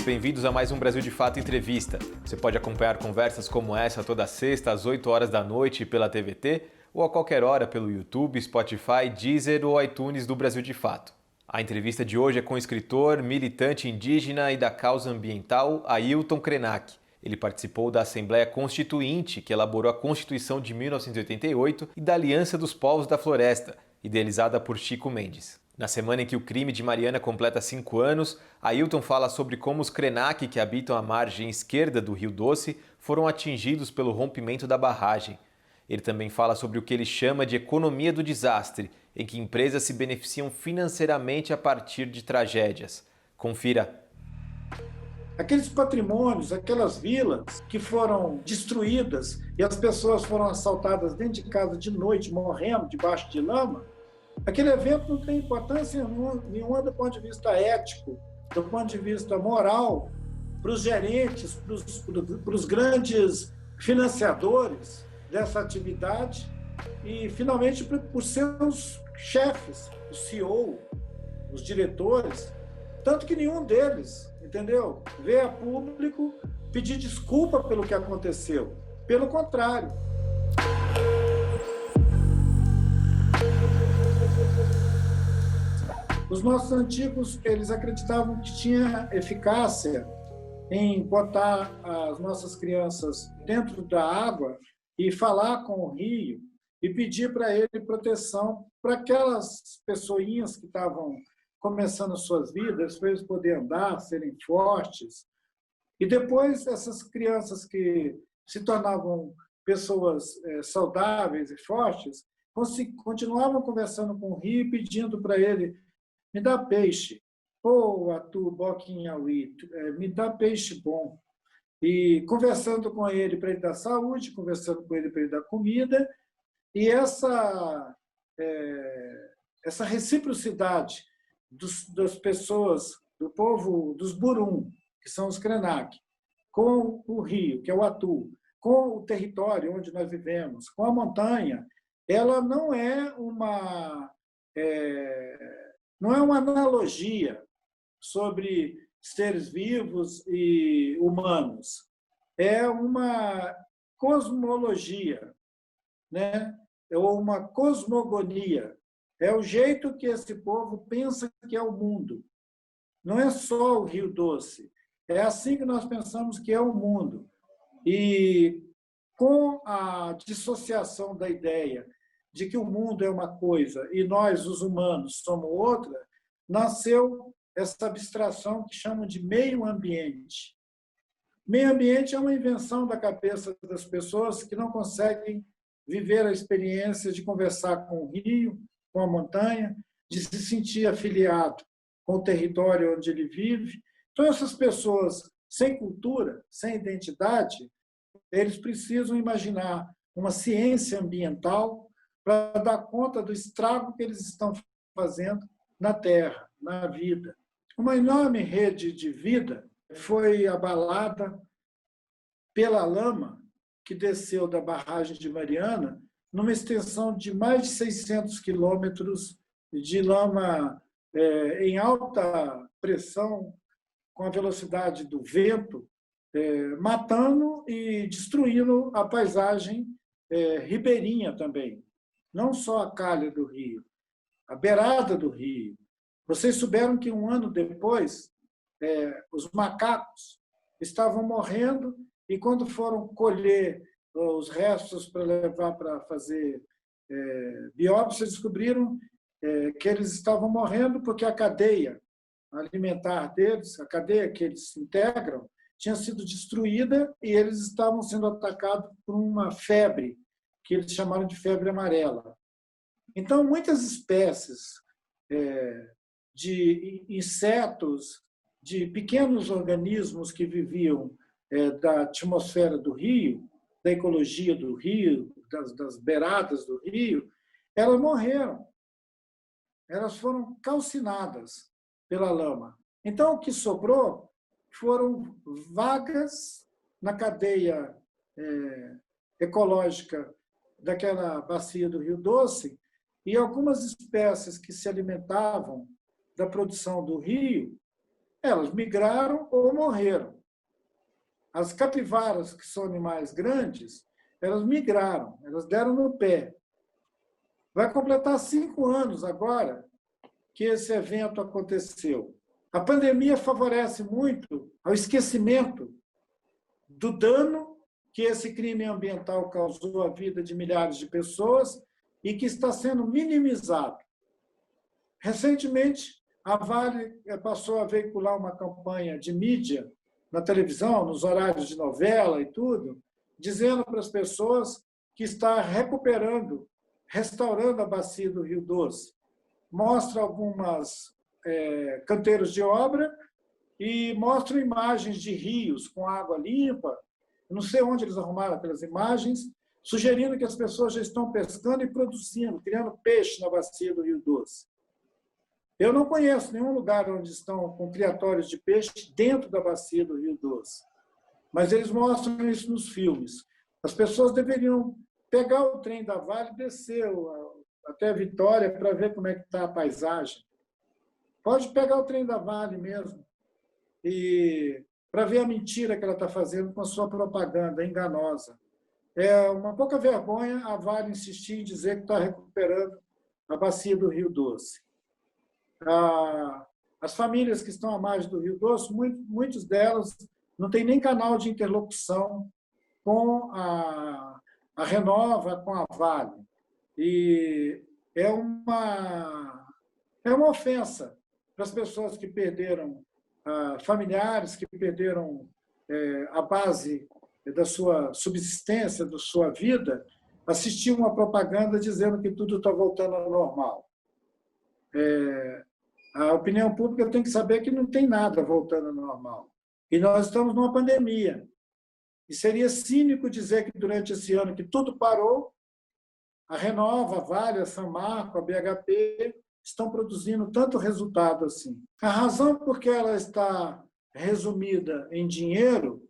bem-vindos a mais um Brasil de Fato Entrevista. Você pode acompanhar conversas como essa toda sexta às 8 horas da noite pela TVT ou a qualquer hora pelo YouTube, Spotify, Deezer ou iTunes do Brasil de Fato. A entrevista de hoje é com o escritor, militante indígena e da causa ambiental, Ailton Krenak. Ele participou da Assembleia Constituinte, que elaborou a Constituição de 1988 e da Aliança dos Povos da Floresta, idealizada por Chico Mendes. Na semana em que o crime de Mariana completa 5 anos, Ailton fala sobre como os Krenak que habitam a margem esquerda do Rio Doce foram atingidos pelo rompimento da barragem. Ele também fala sobre o que ele chama de economia do desastre, em que empresas se beneficiam financeiramente a partir de tragédias. Confira. Aqueles patrimônios, aquelas vilas que foram destruídas e as pessoas foram assaltadas dentro de casa de noite, morrendo debaixo de lama, aquele evento não tem importância nenhuma do ponto de vista ético, do ponto de vista moral, para os gerentes, para os grandes financiadores dessa atividade e, finalmente, para os seus chefes, o CEO, os diretores, tanto que nenhum deles, entendeu, veio a público pedir desculpa pelo que aconteceu. Pelo contrário. Os nossos antigos, eles acreditavam que tinha eficácia em botar as nossas crianças dentro da água e falar com o rio e pedir para ele proteção para aquelas pessoinhas que estavam começando suas vidas, para eles poderem andar, serem fortes. E depois essas crianças que se tornavam pessoas saudáveis e fortes, continuavam conversando com o rio e pedindo para ele: me dá peixe, pô, atu, boquinhauí, me dá peixe bom. E conversando com ele para ele dar saúde, conversando com ele para ele dar comida, e essa reciprocidade das pessoas, do povo dos Burum, que são os Krenak, com o rio, que é o Atu, com o território onde nós vivemos, com a montanha, ela não é uma analogia sobre seres vivos e humanos. É uma cosmologia, né? Ou uma cosmogonia. É o jeito que esse povo pensa que é o mundo. Não é só o Rio Doce. É assim que nós pensamos que é o mundo. E com a dissociação da ideia de que o mundo é uma coisa e nós, os humanos, somos outra, nasceu essa abstração que chamam de meio ambiente. Meio ambiente é uma invenção da cabeça das pessoas que não conseguem viver a experiência de conversar com o rio, com a montanha, de se sentir afiliado com o território onde ele vive. Então, essas pessoas sem cultura, sem identidade, eles precisam imaginar uma ciência ambiental para dar conta do estrago que eles estão fazendo na Terra, na vida. Uma enorme rede de vida foi abalada pela lama que desceu da barragem de Mariana, numa extensão de mais de 600 quilômetros de lama em alta pressão, com a velocidade do vento, matando e destruindo a paisagem ribeirinha também. Não só a calha do rio, a beirada do rio. Vocês souberam que 1 ano depois, os macacos estavam morrendo e, quando foram colher os restos para levar para fazer biópsia, descobriram que eles estavam morrendo porque a cadeia alimentar deles, a cadeia que eles integram, tinha sido destruída e eles estavam sendo atacados por uma febre, que eles chamaram de febre amarela. Então, muitas espécies de insetos, de pequenos organismos que viviam da atmosfera do rio, da ecologia do rio, das beiradas do rio, elas morreram. Elas foram calcinadas pela lama. Então, o que sobrou foram vagas na cadeia ecológica daquela bacia do Rio Doce e algumas espécies que se alimentavam da produção do rio, Elas migraram ou morreram. As capivaras, que são animais grandes, elas migraram, elas deram no pé. Vai completar 5 anos agora que esse evento aconteceu. A pandemia favorece muito ao esquecimento do dano que esse crime ambiental causou à vida de milhares de pessoas e que está sendo minimizado. Recentemente, a Vale passou a veicular uma campanha de mídia na televisão, nos horários de novela e tudo, dizendo para as pessoas que está recuperando, restaurando a bacia do Rio Doce. Mostra algumas canteiros de obra e mostra imagens de rios com água limpa. Não sei onde eles arrumaram aquelas imagens, sugerindo que as pessoas já estão pescando e produzindo, criando peixe na bacia do Rio Doce. Eu não conheço nenhum lugar onde estão com criatórios de peixe dentro da bacia do Rio Doce, mas eles mostram isso nos filmes. As pessoas deveriam pegar o trem da Vale e descer até Vitória para ver como é que está a paisagem. Pode pegar o trem da Vale mesmo e para ver a mentira que ela está fazendo com a sua propaganda enganosa. É uma pouca vergonha a Vale insistir em dizer que está recuperando a bacia do Rio Doce. As famílias que estão à margem do Rio Doce, muitas delas não têm nem canal de interlocução com a Renova, com a Vale. E é uma ofensa para as pessoas que perderam familiares, que perderam a base da sua subsistência, da sua vida, assistir uma propaganda dizendo que tudo está voltando ao normal. A opinião pública tem que saber que não tem nada voltando ao normal. E nós estamos numa pandemia. E seria cínico dizer que durante esse ano que tudo parou, a Renova, a Vale, a Samarco, a BHP estão produzindo tanto resultado assim. A razão por que ela está resumida em dinheiro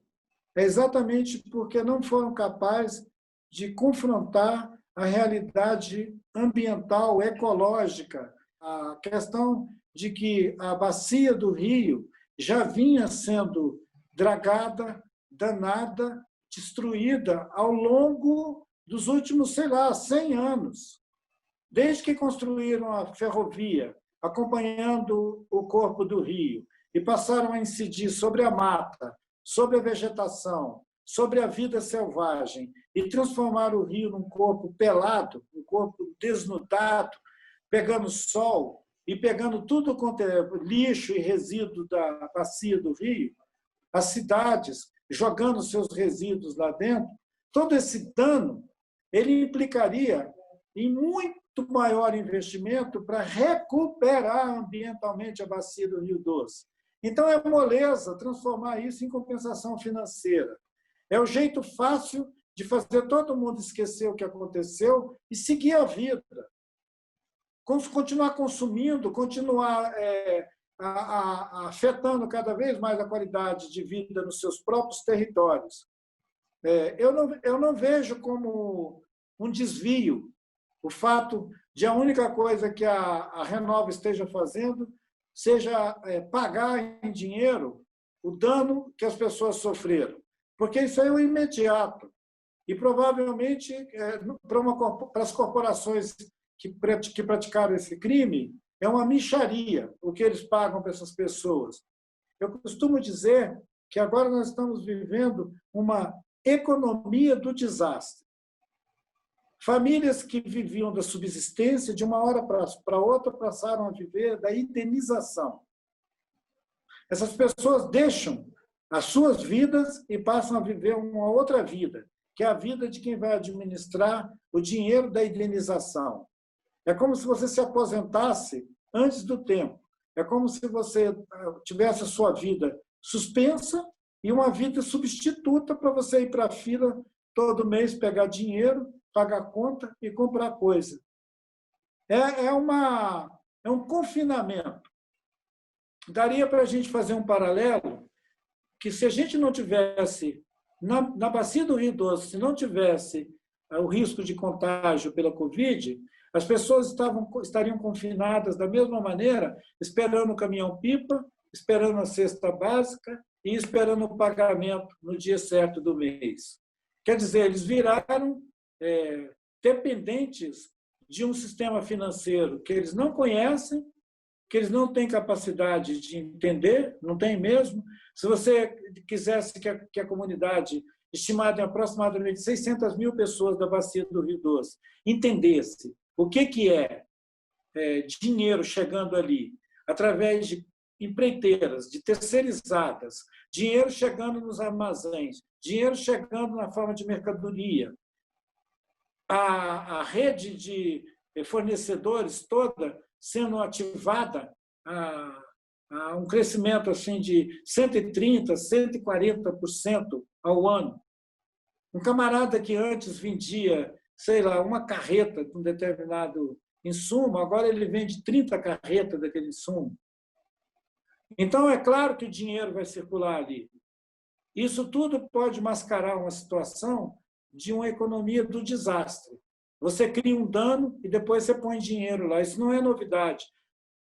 é exatamente porque não foram capazes de confrontar a realidade ambiental, ecológica, a questão de que a bacia do Rio já vinha sendo dragada, danada, destruída ao longo dos últimos, 100 anos. Desde que construíram a ferrovia, acompanhando o corpo do rio, e passaram a incidir sobre a mata, sobre a vegetação, sobre a vida selvagem, e transformaram o rio num corpo pelado, um corpo desnudado, pegando sol e pegando tudo quanto é lixo e resíduo da bacia do rio, as cidades jogando seus resíduos lá dentro, todo esse dano ele implicaria em muito maior investimento para recuperar ambientalmente a bacia do Rio Doce. Então, é moleza transformar isso em compensação financeira. É o jeito fácil de fazer todo mundo esquecer o que aconteceu e seguir a vida. Continuar consumindo, continuar afetando cada vez mais a qualidade de vida nos seus próprios territórios. Eu não vejo como um desvio o fato de a única coisa que a Renova esteja fazendo seja pagar em dinheiro o dano que as pessoas sofreram. Porque isso é o imediato. E, provavelmente, para as corporações que praticaram esse crime, é uma mixaria o que eles pagam para essas pessoas. Eu costumo dizer que agora nós estamos vivendo uma economia do desastre. Famílias que viviam da subsistência, de uma hora para outra, passaram a viver da indenização. Essas pessoas deixam as suas vidas e passam a viver uma outra vida, que é a vida de quem vai administrar o dinheiro da indenização. É como se você se aposentasse antes do tempo. É como se você tivesse a sua vida suspensa e uma vida substituta para você ir para a fila todo mês, pegar dinheiro, pagar conta e comprar coisa. É um confinamento. Daria para a gente fazer um paralelo que, se a gente não tivesse, na bacia do Rio Doce, se não tivesse o risco de contágio pela Covid, as pessoas estariam confinadas da mesma maneira, esperando o caminhão-pipa, esperando a cesta básica e esperando o pagamento no dia certo do mês. Quer dizer, eles viraram dependentes de um sistema financeiro que eles não conhecem, que eles não têm capacidade de entender, não tem mesmo. Se você quisesse que a comunidade, estimada em aproximadamente 600 mil pessoas da bacia do Rio Doce, entendesse o que é dinheiro chegando ali, através de empreiteiras, de terceirizadas, dinheiro chegando nos armazéns, dinheiro chegando na forma de mercadoria, a rede de fornecedores toda sendo ativada a um crescimento assim, de 130%, 140% ao ano. Um camarada que antes vendia, sei lá, uma carreta de um determinado insumo, agora ele vende 30 carretas daquele insumo. Então, é claro que o dinheiro vai circular ali. Isso tudo pode mascarar uma situação de uma economia do desastre. Você cria um dano e depois você põe dinheiro lá. Isso não é novidade.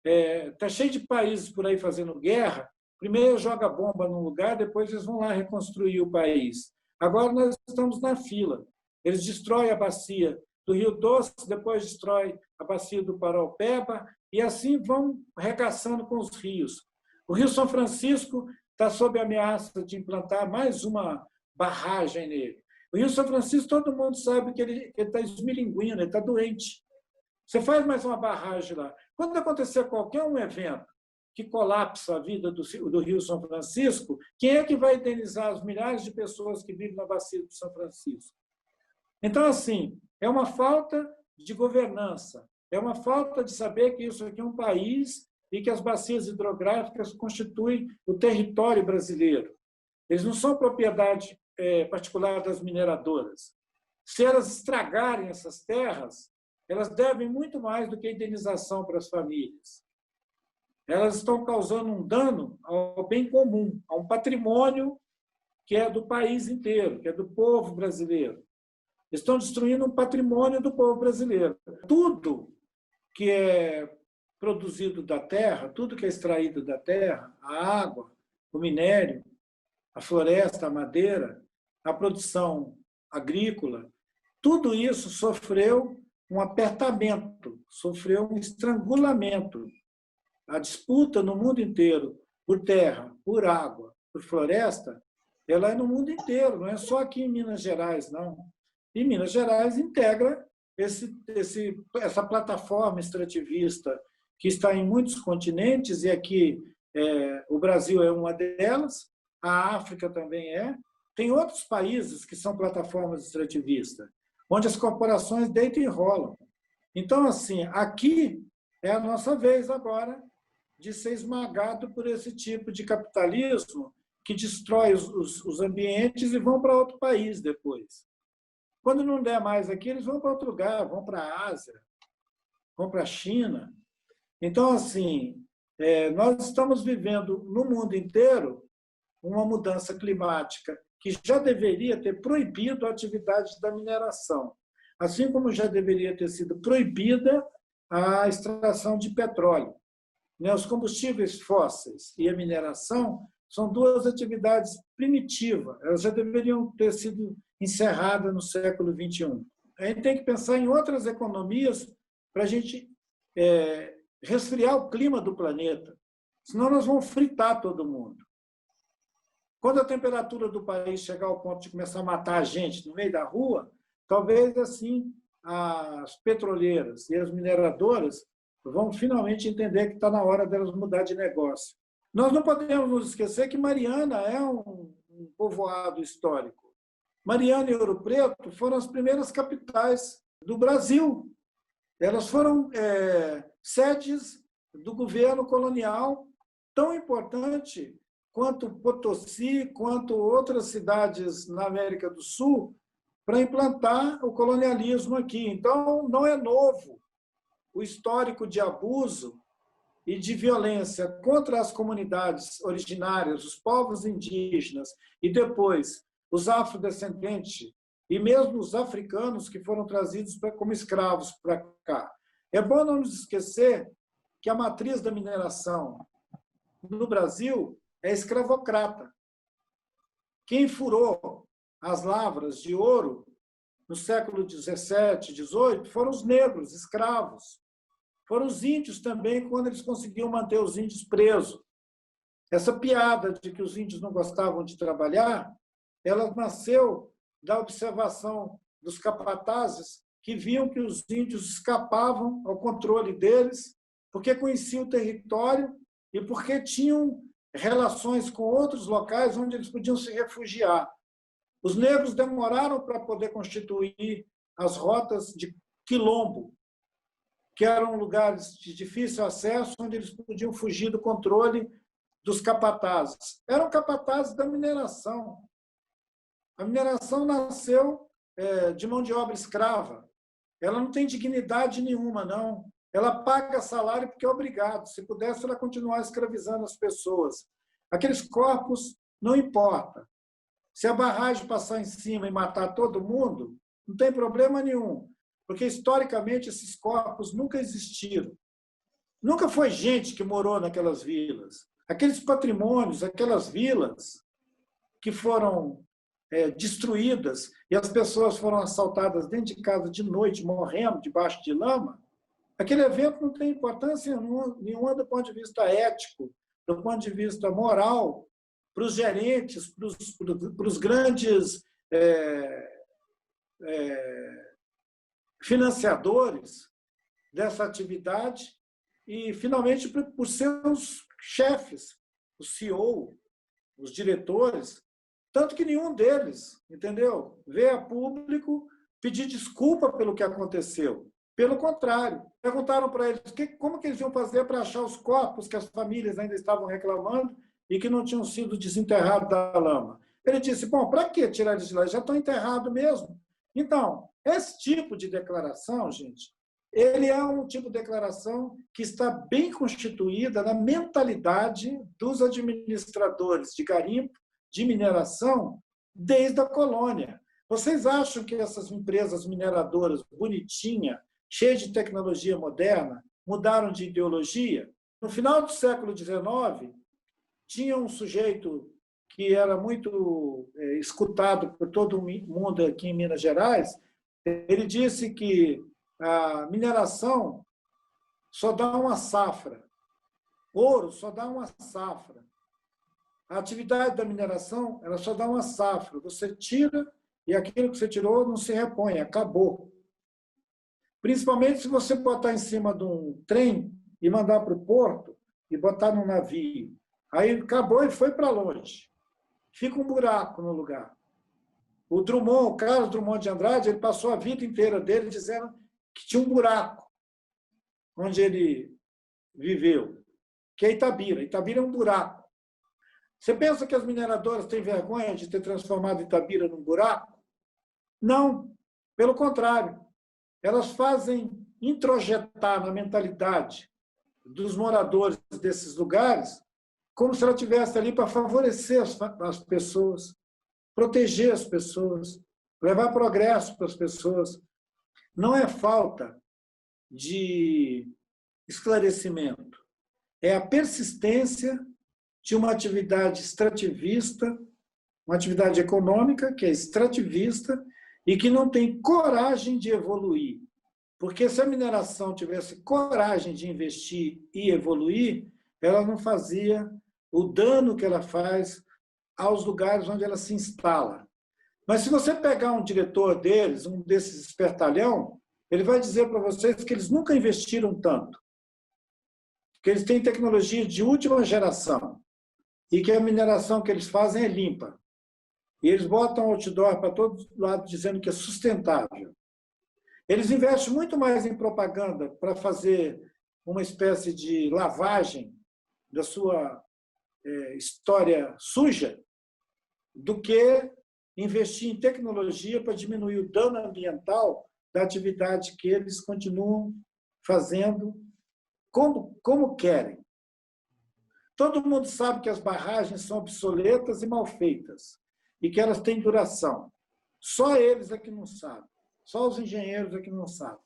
Está cheio de países por aí fazendo guerra. Primeiro joga bomba num lugar, depois eles vão lá reconstruir o país. Agora nós estamos na fila. Eles destroem a bacia do Rio Doce, depois destrói a bacia do Paraopeba, e assim vão regaçando com os rios. O Rio São Francisco está sob ameaça de implantar mais uma barragem nele. O Rio São Francisco, todo mundo sabe que ele está esmilinguindo, ele está doente. Você faz mais uma barragem lá. Quando acontecer qualquer um evento que colapsa a vida do Rio São Francisco, quem é que vai indenizar as milhares de pessoas que vivem na bacia do São Francisco? Então, assim, é uma falta de governança, é uma falta de saber que isso aqui é um país e que as bacias hidrográficas constituem o território brasileiro. Eles não são propriedade particular das mineradoras. Se elas estragarem essas terras, elas devem muito mais do que a indenização para as famílias. Elas estão causando um dano ao bem comum, a um patrimônio que é do país inteiro, que é do povo brasileiro. Estão destruindo um patrimônio do povo brasileiro. Tudo que é produzido da terra, tudo que é extraído da terra, a água, o minério, a floresta, a madeira, a produção agrícola, tudo isso sofreu um apertamento, sofreu um estrangulamento. A disputa no mundo inteiro por terra, por água, por floresta, ela é no mundo inteiro, não é só aqui em Minas Gerais, não. E Minas Gerais integra essa plataforma extrativista que está em muitos continentes, e aqui o Brasil é uma delas, a África também é. Tem outros países que são plataformas extrativistas, onde as corporações deitam e rolam. Então, assim, aqui é a nossa vez agora de ser esmagado por esse tipo de capitalismo que destrói os ambientes e vão para outro país depois. Quando não der mais aqui, eles vão para outro lugar, vão para a Ásia, vão para a China. Então, assim, nós estamos vivendo no mundo inteiro uma mudança climática que já deveria ter proibido a atividade da mineração, assim como já deveria ter sido proibida a extração de petróleo. Os combustíveis fósseis e a mineração são duas atividades primitivas, elas já deveriam ter sido encerradas no século XXI. A gente tem que pensar em outras economias para a gente resfriar o clima do planeta, senão nós vamos fritar todo mundo. Quando a temperatura do país chegar ao ponto de começar a matar a gente no meio da rua, talvez assim as petroleiras e as mineradoras vão finalmente entender que está na hora delas mudar de negócio. Nós não podemos nos esquecer que Mariana é um povoado histórico. Mariana e Ouro Preto foram as primeiras capitais do Brasil. Elas foram sedes do governo colonial tão importante quanto Potosí, quanto outras cidades na América do Sul, para implantar o colonialismo aqui. Então, não é novo o histórico de abuso e de violência contra as comunidades originárias, os povos indígenas, e depois os afrodescendentes, e mesmo os africanos que foram trazidos como escravos para cá. É bom não nos esquecer que a matriz da mineração no Brasil é escravocrata. Quem furou as lavras de ouro no século XVII, XVIII, foram os negros, escravos. Foram os índios também, quando eles conseguiam manter os índios presos. Essa piada de que os índios não gostavam de trabalhar, ela nasceu da observação dos capatazes que viam que os índios escapavam ao controle deles porque conheciam o território e porque tinham relações com outros locais onde eles podiam se refugiar. Os negros demoraram para poder constituir as rotas de quilombo, que eram lugares de difícil acesso, onde eles podiam fugir do controle dos capatazes. Eram capatazes da mineração. A mineração nasceu de mão de obra escrava. Ela não tem dignidade nenhuma, não. Ela paga salário porque é obrigado. Se pudesse, ela continuar escravizando as pessoas. Aqueles corpos, não importa. Se a barragem passar em cima e matar todo mundo, não tem problema nenhum, porque, historicamente, esses corpos nunca existiram. Nunca foi gente que morou naquelas vilas. Aqueles patrimônios, aquelas vilas que foram destruídas e as pessoas foram assaltadas dentro de casa de noite, morrendo debaixo de lama, aquele evento não tem importância nenhuma do ponto de vista ético, do ponto de vista moral, para os gerentes, para os grandes financiadores dessa atividade e, finalmente, por seus chefes, o CEO, os diretores, tanto que nenhum deles, entendeu, veio a público pedir desculpa pelo que aconteceu. Pelo contrário, perguntaram para eles como que eles iam fazer para achar os corpos que as famílias ainda estavam reclamando e que não tinham sido desenterrados da lama. Ele disse, bom, para que tirar eles de lá? Já estão enterrados mesmo. Então, esse tipo de declaração, gente, ele é um tipo de declaração que está bem constituída na mentalidade dos administradores de garimpo, de mineração, desde a colônia. Vocês acham que essas empresas mineradoras bonitinhas, cheias de tecnologia moderna, mudaram de ideologia? No final do século XIX, tinha um sujeito que era muito escutado por todo mundo aqui em Minas Gerais. Ele disse que a mineração só dá uma safra, ouro só dá uma safra. A atividade da mineração, ela só dá uma safra. Você tira e aquilo que você tirou não se repõe, acabou. Principalmente se você botar em cima de um trem e mandar para o porto e botar num navio. Aí acabou e foi para longe. Fica um buraco no lugar. O Carlos Drummond de Andrade, ele passou a vida inteira dele dizendo que tinha um buraco onde ele viveu, que é Itabira. Itabira é um buraco. Você pensa que as mineradoras têm vergonha de ter transformado Itabira num buraco? Não, pelo contrário. Elas fazem introjetar na mentalidade dos moradores desses lugares como se ela estivesse ali para favorecer as pessoas, proteger as pessoas, levar progresso para as pessoas. Não é falta de esclarecimento, é a persistência de uma atividade extrativista, uma atividade econômica que é extrativista e que não tem coragem de evoluir. Porque se a mineração tivesse coragem de investir e evoluir, ela não fazia o dano que ela faz aos lugares onde ela se instala. Mas se você pegar um diretor deles, um desses espertalhão, ele vai dizer para vocês que eles nunca investiram tanto, que eles têm tecnologia de última geração e que a mineração que eles fazem é limpa. E eles botam outdoor para todo lado dizendo que é sustentável. Eles investem muito mais em propaganda para fazer uma espécie de lavagem da sua história suja do que investir em tecnologia para diminuir o dano ambiental da atividade que eles continuam fazendo como querem. Todo mundo sabe que as barragens são obsoletas e mal feitas e que elas têm duração. Só eles é que não sabem. Só os engenheiros é que não sabem.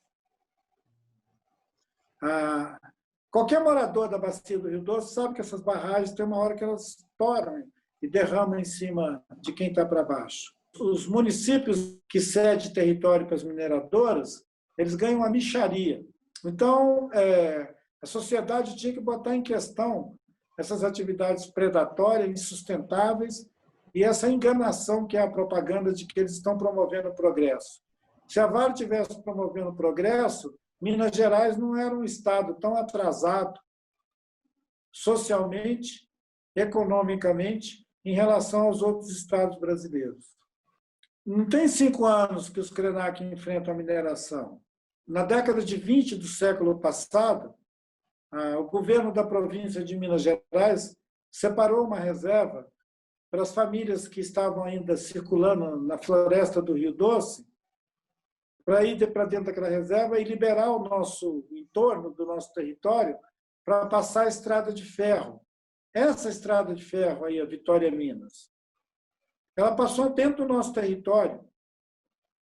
Qualquer morador da bacia do Rio Doce sabe que essas barragens tem uma hora que elas estouram e derramam em cima de quem está para baixo. Os municípios que cedem território para as mineradoras, eles ganham uma mixaria. Então, a sociedade tinha que botar em questão essas atividades predatórias, insustentáveis, e essa enganação que é a propaganda de que eles estão promovendo o progresso. Se a Vale estivesse promovendo o progresso, Minas Gerais não era um estado tão atrasado socialmente, economicamente, em relação aos outros estados brasileiros. Não tem 5 anos que os Krenak enfrentam a mineração. Na década de 20 do século passado, o governo da província de Minas Gerais separou uma reserva para as famílias que estavam ainda circulando na floresta do Rio Doce, para ir para dentro daquela reserva e liberar o nosso entorno do nosso território para passar a estrada de ferro. Essa estrada de ferro aí, a Vitória Minas, ela passou dentro do nosso território.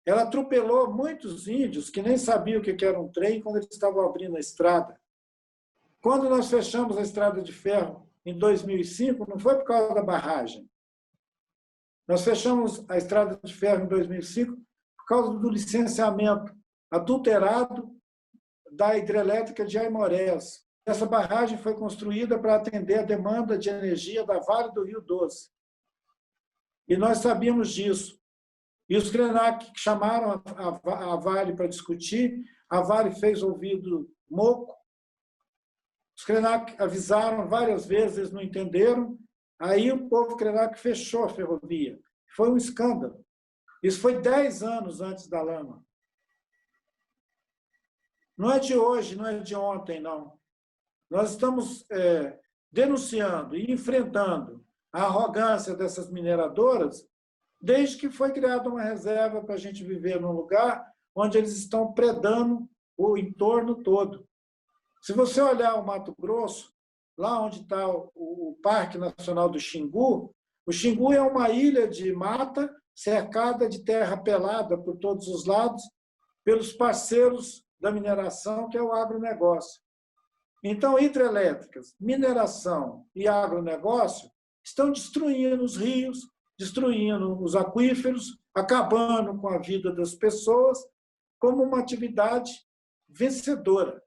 Ela atropelou muitos índios que nem sabiam o que era um trem quando eles estavam abrindo a estrada. Quando nós fechamos a estrada de ferro em 2005, não foi por causa da barragem. Nós fechamos a estrada de ferro em 2005 por causa do licenciamento adulterado da hidrelétrica de Aimorés. Essa barragem foi construída para atender a demanda de energia da Vale do Rio Doce. E nós sabíamos disso. E os Krenak chamaram a Vale para discutir, a Vale fez ouvido moco, os Krenak avisaram várias vezes, eles não entenderam, aí o povo Krenak fechou a ferrovia. Foi um escândalo. Isso foi 10 anos antes da lama. Não é de hoje, não é de ontem, não. Nós estamos denunciando e enfrentando a arrogância dessas mineradoras desde que foi criada uma reserva para a gente viver num lugar onde eles estão predando o entorno todo. Se você olhar o Mato Grosso, lá onde está o Parque Nacional do Xingu, o Xingu é uma ilha de mata cercada de terra pelada por todos os lados, pelos parceiros da mineração, que é o agronegócio. Então, hidrelétricas, mineração e agronegócio estão destruindo os rios, destruindo os aquíferos, acabando com a vida das pessoas, como uma atividade vencedora,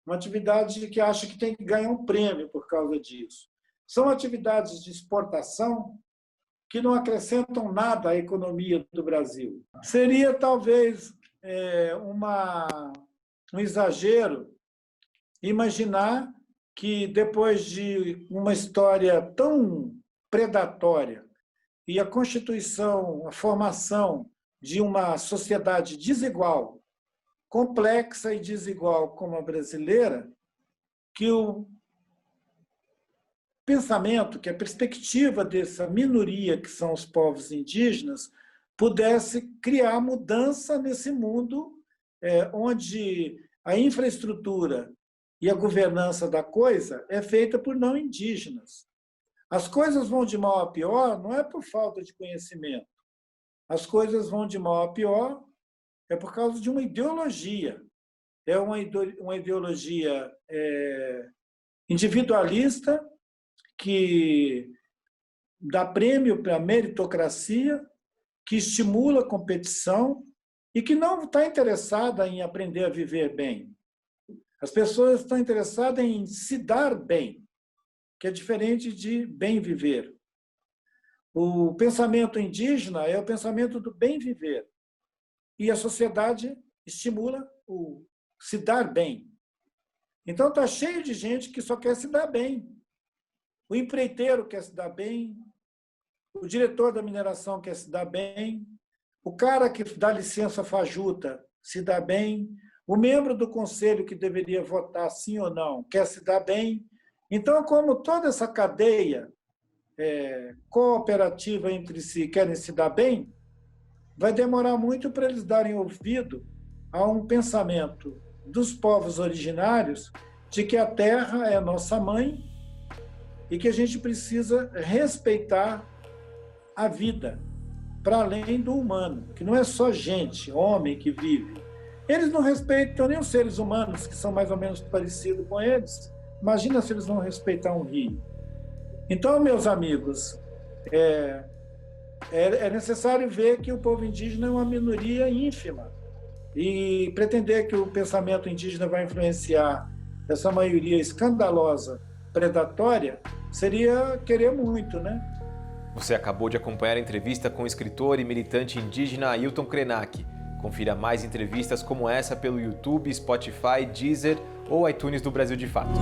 uma atividade que acha que tem que ganhar um prêmio por causa disso. São atividades de exportação que não acrescentam nada à economia do Brasil. Seria, talvez, um exagero imaginar que, depois de uma história tão predatória e a constituição, a formação de uma sociedade desigual, complexa e desigual como a brasileira, que o pensamento, que a perspectiva dessa minoria que são os povos indígenas pudesse criar mudança nesse mundo onde a infraestrutura e a governança da coisa é feita por não indígenas. As coisas vão de mal a pior não é por falta de conhecimento. As coisas vão de mal a pior é por causa de uma ideologia. É uma ideologia individualista que dá prêmio para a meritocracia, que estimula a competição e que não está interessada em aprender a viver bem. As pessoas estão interessadas em se dar bem, que é diferente de bem viver. O pensamento indígena é o pensamento do bem viver. E a sociedade estimula o se dar bem. Então, está cheio de gente que só quer se dar bem. O empreiteiro quer se dar bem, o diretor da mineração quer se dar bem, o cara que dá licença fajuta se dá bem, o membro do conselho que deveria votar sim ou não quer se dar bem. Então, como toda essa cadeia cooperativa entre si querem se dar bem, vai demorar muito para eles darem ouvido a um pensamento dos povos originários de que a terra é a nossa mãe e que a gente precisa respeitar a vida para além do humano, que não é só gente, homem que vive. Eles não respeitam nem os seres humanos, que são mais ou menos parecidos com eles, Imagina se eles vão respeitar um rio. Então, meus amigos, é necessário ver que o povo indígena é uma minoria ínfima. E pretender que o pensamento indígena vai influenciar essa maioria escandalosa, predatória, seria querer muito, né? Você acabou de acompanhar a entrevista com o escritor e militante indígena Ailton Krenak. Confira mais entrevistas como essa pelo YouTube, Spotify, Deezer ou iTunes do Brasil de Fato.